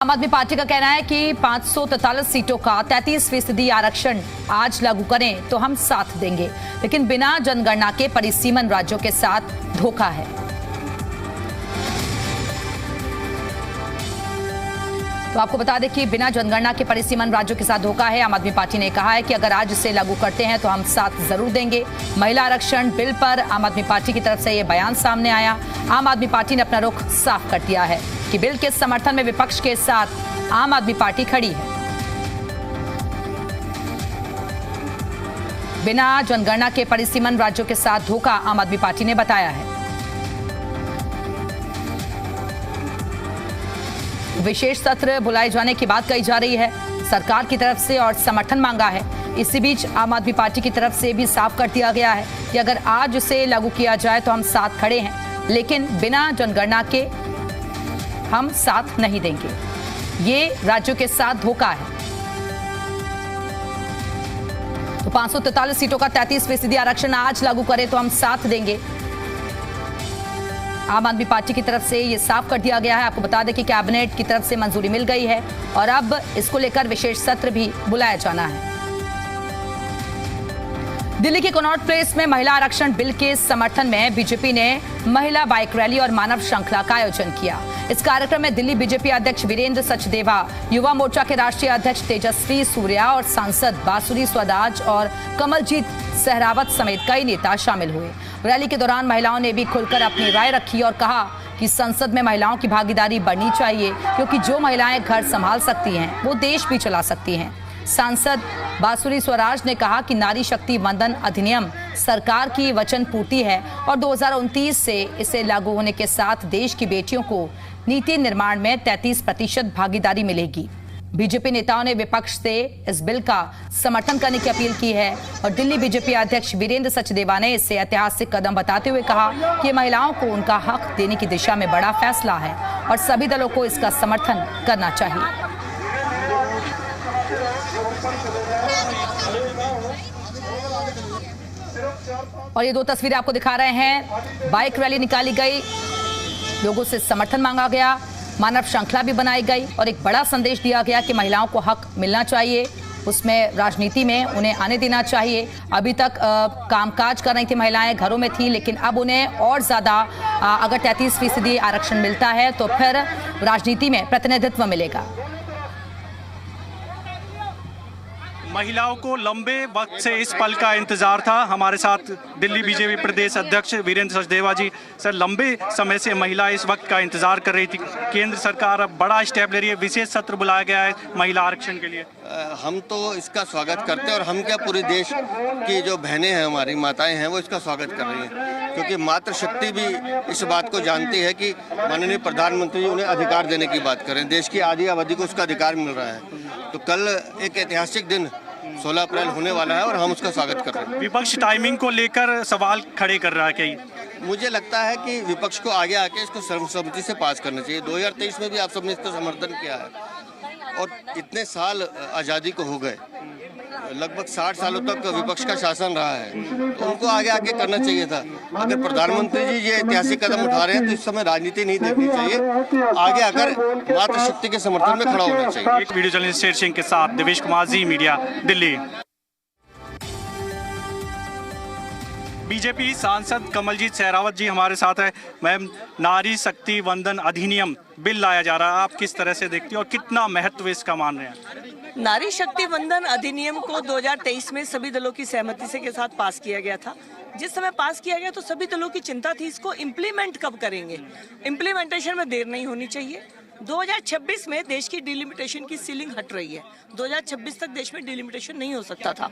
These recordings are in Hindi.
आम आदमी पार्टी का कहना है कि 543 सीटों का 33% आरक्षण आज लागू करें तो हम साथ देंगे, लेकिन बिना जनगणना के परिसीमन राज्यों के साथ धोखा है। तो आपको बता दें कि बिना जनगणना के परिसीमन राज्यों के साथ धोखा है। आम आदमी पार्टी ने कहा है कि अगर आज इसे लागू करते हैं तो हम साथ जरूर देंगे। महिला आरक्षण बिल पर आम आदमी पार्टी की तरफ से यह बयान सामने आया। आम आदमी पार्टी ने अपना रुख साफ कर दिया है कि बिल के समर्थन में विपक्ष के साथ आम आदमी पार्टी खड़ी है। बिना जनगणना के परिसीमन राज्यों के साथ धोखा आम आदमी पार्टी ने बताया है। विशेष सत्र बुलाए जाने की बात कही जा रही है सरकार की तरफ से और समर्थन मांगा है। इसी बीच आम आदमी पार्टी की तरफ से भी साफ कर दिया गया है कि अगर आज इसे लागू किया जाए तो हम साथ खड़े हैं, लेकिन बिना जनगणना के हम साथ नहीं देंगे। ये राज्यों के साथ धोखा है। तो 543 सीटों का 33% आरक्षण आज लागू करें तो हम साथ देंगे। आम आदमी पार्टी की तरफ से ये साफ कर दिया गया है। आपको बता दें कि कैबिनेट की तरफ से मंजूरी मिल गई है और अब इसको लेकर विशेष सत्र भी बुलाया जाना है। दिल्ली के कनॉट प्लेस में महिला आरक्षण बिल के समर्थन में बीजेपी ने महिला बाइक रैली और मानव श्रृंखला का आयोजन किया। इस कार्यक्रम में दिल्ली बीजेपी अध्यक्ष वीरेंद्र सचदेवा, युवा मोर्चा के राष्ट्रीय अध्यक्ष तेजस्वी सूर्या और सांसद बासुरी स्वराज और कमलजीत सहरावत समेत कई नेता शामिल हुए। रैली के दौरान महिलाओं ने भी खुलकर अपनी राय रखी और कहा कि संसद में महिलाओं की भागीदारी बढ़नी चाहिए, क्योंकि जो महिलाएं घर संभाल सकती हैं वो देश भी चला सकती हैं। सांसद बासुरी स्वराज ने कहा कि नारी शक्ति वंदन अधिनियम सरकार की वचन पूर्ति है और 2029 से इसे लागू होने के साथ देश की बेटियों को नीति निर्माण में 33% भागीदारी मिलेगी। बीजेपी नेताओं ने विपक्ष से इस बिल का समर्थन करने की अपील की है और दिल्ली बीजेपी अध्यक्ष वीरेंद्र सचदेवा ने इसे ऐतिहासिक कदम बताते हुए कहा कि महिलाओं को उनका हक देने की दिशा में बड़ा फैसला है और सभी दलों को इसका समर्थन करना चाहिए। और ये दो तस्वीरें आपको दिखा रहे हैं। बाइक रैली निकाली गई, लोगों से समर्थन मांगा गया, मानव श्रृंखला भी बनाई गई और एक बड़ा संदेश दिया गया कि महिलाओं को हक मिलना चाहिए, उसमें राजनीति में उन्हें आने देना चाहिए। अभी तक कामकाज कर रही थी महिलाएं, घरों में थी, लेकिन अब उन्हें और ज़्यादा अगर 33% आरक्षण मिलता है तो फिर राजनीति में प्रतिनिधित्व मिलेगा। महिलाओं को लंबे वक्त से इस पल का इंतजार था। हमारे साथ दिल्ली बीजेपी प्रदेश अध्यक्ष वीरेंद्र सचदेवा जी। सर, लंबे समय से महिला इस वक्त का इंतजार कर रही थी। केंद्र सरकार अब बड़ा स्टेप ले रही है, विशेष सत्र बुलाया गया है महिला आरक्षण के लिए। हम तो इसका स्वागत करते हैं और हम क्या, पूरे देश की जो बहनें हैं, हमारी माताएं हैं, वो इसका स्वागत कर रही हैं, क्योंकि मातृशक्ति भी इस बात को जानती है कि माननीय प्रधानमंत्री जी उन्हें अधिकार देने की बात करें। देश की आधी आबादी को उसका अधिकार मिल रहा है। तो कल एक ऐतिहासिक दिन 16 अप्रैल होने वाला है और हम उसका स्वागत कर रहे हैं। विपक्ष टाइमिंग को लेकर सवाल खड़े कर रहा है। कहीं मुझे लगता है कि विपक्ष को आगे आके इसको सर्वसम्मति से पास करना चाहिए। 2023 में भी आप सबने इसका समर्थन किया है और इतने साल आज़ादी को हो गए, लगभग 60 सालों तक विपक्ष का शासन रहा है, तो उनको आगे आके करना चाहिए था। अगर प्रधानमंत्री जी ये ऐतिहासिक कदम उठा रहे हैं तो इस समय राजनीति नहीं देखनी चाहिए, आगे आकर मातृशक्ति के समर्थन में खड़ा होना चाहिए। एक वीडियो जर्नलिस्ट शेर सिंह के साथ देवेश कुमार, जी मीडिया, दिल्ली। बीजेपी सांसद कमलजीत सहरावत जी हमारे साथ है। मैम, नारी शक्ति वंदन अधिनियम बिल लाया जा रहा है, आप किस तरह से देखती हैं और कितना महत्व इसका मान रहे हैं? नारी शक्ति वंदन अधिनियम को 2023 में सभी दलों की सहमति से के साथ पास किया गया था। जिस समय पास किया गया तो सभी दलों की चिंता थी इसको इम्प्लीमेंट कब करेंगे, इम्प्लीमेंटेशन में देर नहीं होनी चाहिए। 2026 में देश की डिलिमिटेशन की सीलिंग हट रही है। 2026 तक देश में डिलिमिटेशन नहीं हो सकता था,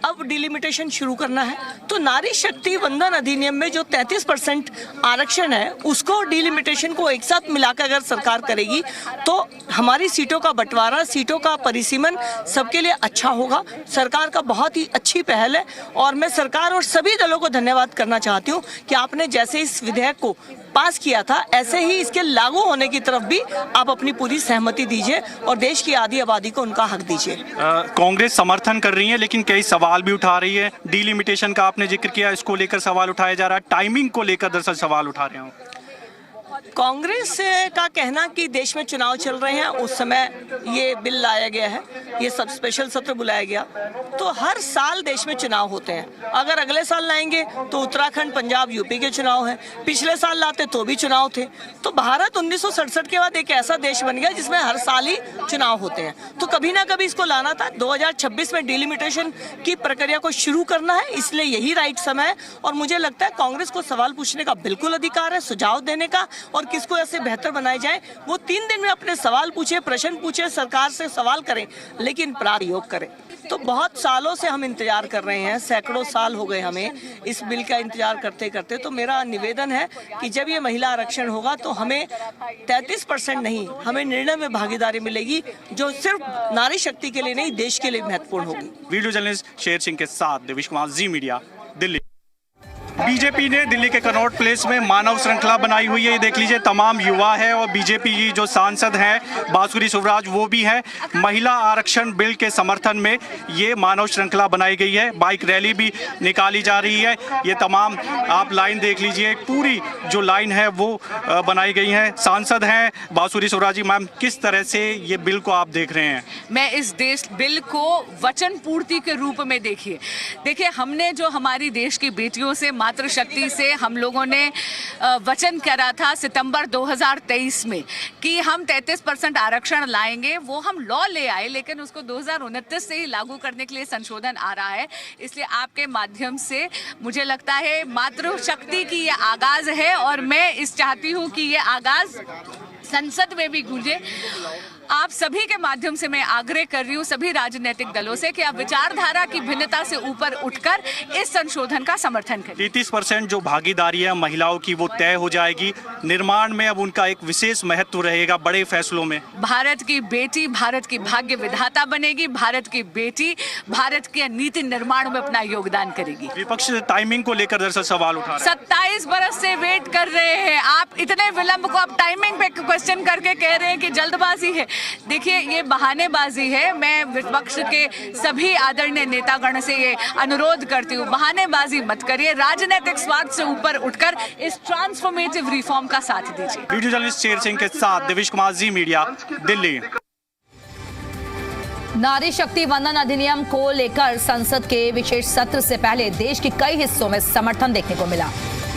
अब डिलिमिटेशन शुरू करना है। तो नारी शक्ति वंदन अधिनियम में जो 33% आरक्षण है उसको डिलिमिटेशन को एक साथ मिलाकर अगर सरकार करेगी तो हमारी सीटों का बंटवारा, सीटों का परिसीमन सबके लिए अच्छा होगा। सरकार का बहुत ही अच्छी पहल है और मैं सरकार और सभी दलों को धन्यवाद करना चाहती हूँ कि आपने जैसे इस विधेयक को पास किया था ऐसे ही इसके लागू होने की तरफ भी आप अपनी पूरी सहमति दीजिए और देश की आधी आबादी को उनका हक दीजिए। कांग्रेस समर्थन कर रही है लेकिन कई सवाल भी उठा रही है। डिलिमिटेशन का आपने जिक्र किया, इसको लेकर सवाल उठाया जा रहा है। टाइमिंग को लेकर दरअसल सवाल उठा रहे हैं। कांग्रेस का कहना कि देश में चुनाव चल रहे हैं, उस समय ये बिल लाया गया है, ये सब स्पेशल सत्र बुलाया गया। तो हर साल देश में चुनाव होते हैं। अगर अगले साल लाएंगे तो उत्तराखंड, पंजाब, यूपी के चुनाव हैं। पिछले साल लाते तो भी चुनाव थे। तो भारत 1967 के बाद एक ऐसा देश बन गया जिसमें हर साल ही चुनाव होते हैं। तो कभी ना कभी इसको लाना था। 2026 में डिलिमिटेशन की प्रक्रिया को शुरू करना है, इसलिए यही राइट समय है। और मुझे लगता है कांग्रेस को सवाल पूछने का बिल्कुल अधिकार है, सुझाव देने का, और किसको ऐसे बेहतर बनाए जाए। वो 3 दिन में अपने सवाल पूछे, प्रश्न पूछे, सरकार से सवाल करें, लेकिन प्रयोग करें। तो बहुत सालों से हम इंतजार कर रहे हैं, सैकड़ों साल हो गए हमें इस बिल का इंतजार करते करते। तो मेरा निवेदन है कि जब ये महिला आरक्षण होगा तो हमें 33% नहीं, हमें निर्णय में भागीदारी मिलेगी, जो सिर्फ नारी शक्ति के लिए नहीं, देश के लिए महत्वपूर्ण होगी। वीडियो जर्नलिस्ट शेर सिंह के साथ देवेश कुमार, जी मीडिया, दिल्ली। बीजेपी ने दिल्ली के कनॉट प्लेस में मानव श्रृंखला बनाई हुई है। ये देख लीजिए, तमाम युवा है और बीजेपी की जो सांसद हैं बांसुरी सुवराज, वो भी हैं। महिला आरक्षण बिल के समर्थन में ये मानव श्रृंखला बनाई गई है। बाइक रैली भी निकाली जा रही है। ये तमाम आप लाइन देख लीजिए, पूरी जो लाइन है वो बनाई गई है। सांसद हैं बांसुरी सुवराज जी। मैम, किस तरह से ये बिल को आप देख रहे हैं? मैं इस बिल को वचन पूर्ति के रूप में देखिए, हमने जो हमारी देश की बेटियों से, मातृशक्ति से हम लोगों ने वचन करा था सितंबर 2023 में कि हम 33% आरक्षण लाएंगे, वो हम लॉ ले आए, लेकिन उसको 2029 से ही लागू करने के लिए संशोधन आ रहा है। इसलिए आपके माध्यम से मुझे लगता है मातृशक्ति की ये आगाज है, और मैं इस चाहती हूँ कि ये आगाज संसद में भी गूंजे। आप सभी के माध्यम से मैं आग्रह कर रही हूँ सभी राजनीतिक दलों से कि आप विचारधारा की भिन्नता से ऊपर उठकर इस संशोधन का समर्थन करें। 33% जो भागीदारी है महिलाओं की, वो तय हो जाएगी। निर्माण में अब उनका एक विशेष महत्व रहेगा बड़े फैसलों में। भारत की बेटी भारत की भाग्य विधाता बनेगी। भारत की बेटी भारत के नीति निर्माण में अपना योगदान करेगी। विपक्ष टाइमिंग को लेकर दरअसल सवाल उठा रहा है। 27 बरस से वेट कर रहे हैं आप, इतने विलंब को आप टाइमिंग पे क्वेश्चन करके कह रहे हैं कि जल्दबाजी है। देखिए, ये बहानेबाजी है। मैं विपक्ष के सभी आदरणीय नेतागण से ये अनुरोध करती हूँ, बहानेबाजी मत करिए, राजनीतिक स्वार्थ से ऊपर उठकर इस ट्रांसफॉर्मेटिव रिफॉर्म का साथ दीजिए। वीडियो जर्नलिस्ट शेर सिंह के साथ देवेश कुमार, जी मीडिया, दिल्ली। नारी शक्ति वंदन अधिनियम को लेकर संसद के विशेष सत्र से पहले देश के कई हिस्सों में समर्थन देखने को मिला।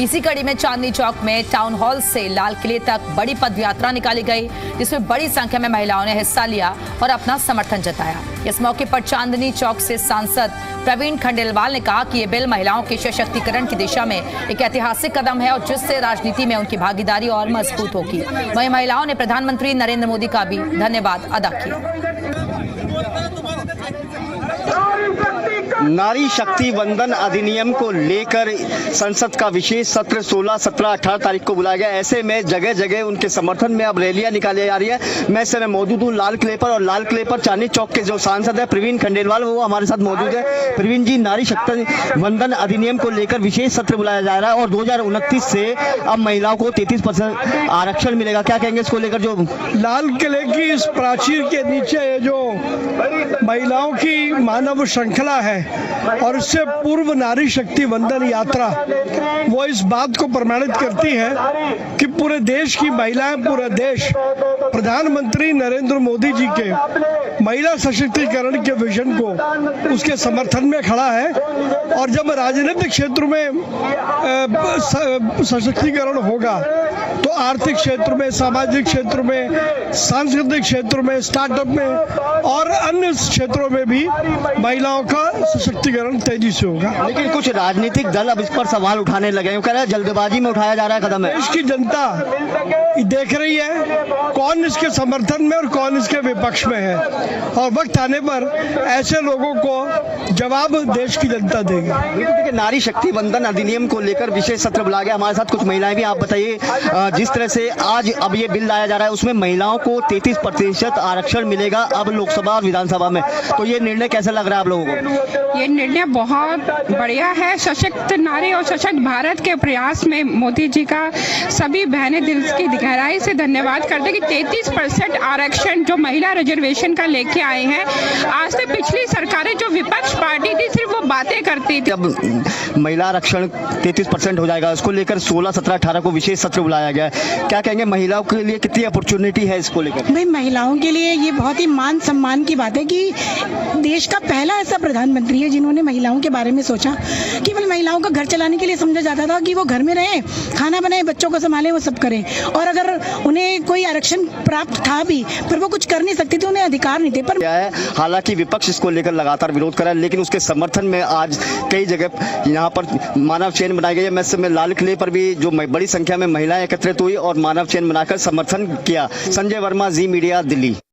इसी कड़ी में चांदनी चौक में टाउन हॉल से लाल किले तक बड़ी पदयात्रा निकाली गई, जिसमें बड़ी संख्या में महिलाओं ने हिस्सा लिया और अपना समर्थन जताया। इस मौके पर चांदनी चौक से सांसद प्रवीण खंडेलवाल ने कहा कि ये बिल महिलाओं के सशक्तिकरण की दिशा में एक ऐतिहासिक कदम है और जिससे राजनीति में उनकी भागीदारी और मजबूत होगी। वहीं महिलाओं ने प्रधानमंत्री नरेंद्र मोदी का भी धन्यवाद अदा किया। नारी शक्ति वंदन अधिनियम को लेकर संसद का विशेष सत्र 16, 17, 18 तारीख को बुलाया गया। ऐसे में जगह जगह उनके समर्थन में अब रैलियां निकाली जा रही है। मैं इस समय मौजूद हूँ लाल किले पर, और लाल किले पर चांदनी चौक के जो सांसद है प्रवीण खंडेलवाल, वो हमारे साथ मौजूद है। प्रवीण जी, नारी शक्ति वंदन अधिनियम को लेकर विशेष सत्र बुलाया जा रहा है और 2029 से अब महिलाओं को 33% आरक्षण मिलेगा। क्या कहेंगे इसको लेकर? जो लाल किले की इस प्राचीर के नीचे जो महिलाओं की मानव श्रृंखला है और इससे पूर्व नारी शक्ति वंदन यात्रा, वो इस बात को प्रमाणित करती है कि पूरे देश की महिलाएं, पूरा देश प्रधानमंत्री नरेंद्र मोदी जी के महिला सशक्तिकरण के विजन को, उसके समर्थन में खड़ा है। और जब राजनीतिक क्षेत्र में सशक्तिकरण होगा तो आर्थिक क्षेत्र में, सामाजिक क्षेत्र में, सांस्कृतिक क्षेत्र में, स्टार्टअप में और अन्य क्षेत्रों में भी महिलाओं का सशक्तिकरण तेजी से होगा। लेकिन कुछ राजनीतिक दल अब इस पर सवाल उठाने लगे हैं, कह रहे हैं जल्दबाजी में उठाया जा रहा है कदम है। देश की जनता देख रही है कौन इसके समर्थन में और कौन इसके विपक्ष में है, और वक्त आने पर ऐसे लोगों को जवाब देश की जनता देगी। देखिए, नारी शक्ति वंदन अधिनियम को लेकर विशेष सत्र बुलाया गया। हमारे साथ कुछ महिलाएं भी। आप बताइए, जिस तरह से आज अब ये बिल लाया जा रहा है उसमें महिलाओं को 33% आरक्षण मिलेगा अब लोकसभा और विधानसभा में, तो ये निर्णय कैसा लग रहा है आप लोगों को? ये निर्णय बहुत बढ़िया है। सशक्त नारी और सशक्त भारत के प्रयास में मोदी जी का सभी बहनें दिल की गहराई से धन्यवाद करते हैं कि 33% आरक्षण जो महिला रिजर्वेशन का लेके आए हैं। आज से पिछली सरकारें जो विपक्ष पार्टी थी सिर्फ वो बातें करती थी। अब महिला आरक्षण 33% हो जाएगा, उसको लेकर 16, 17, 18 को विशेष सत्र बुलाया गया है। क्या कहेंगे, महिलाओं के लिए कितनी अपॉर्चुनिटी है इसको लेकर? भाई महिलाओं के लिए ये बहुत ही मान सम्मान की बात है कि देश का पहला ऐसा प्रधानमंत्री है जिन्होंने महिलाओं के बारे में सोचा। केवल महिलाओं का घर चलाने के लिए समझा जाता था कि वो घर में रहें, खाना बनाए, बच्चों को संभालें, वो सब करें, और अगर उन्हें कोई आरक्षण प्राप्त था भी पर वो कुछ कर नहीं सकती थी, उन्हें अधिकार नहीं थे। पर क्या है, हालांकि विपक्ष इसको लेकर लगातार विरोध कर रहा है, लेकिन उसके समर्थन में आज कई जगह यहाँ पर मानव चेन बनाई गई है। मैं इस समय लाल किले पर भी जो बड़ी संख्या में महिलाएं एकत्रित हुई और मानव चेन बनाकर समर्थन किया। संजय वर्मा, जी मीडिया, दिल्ली।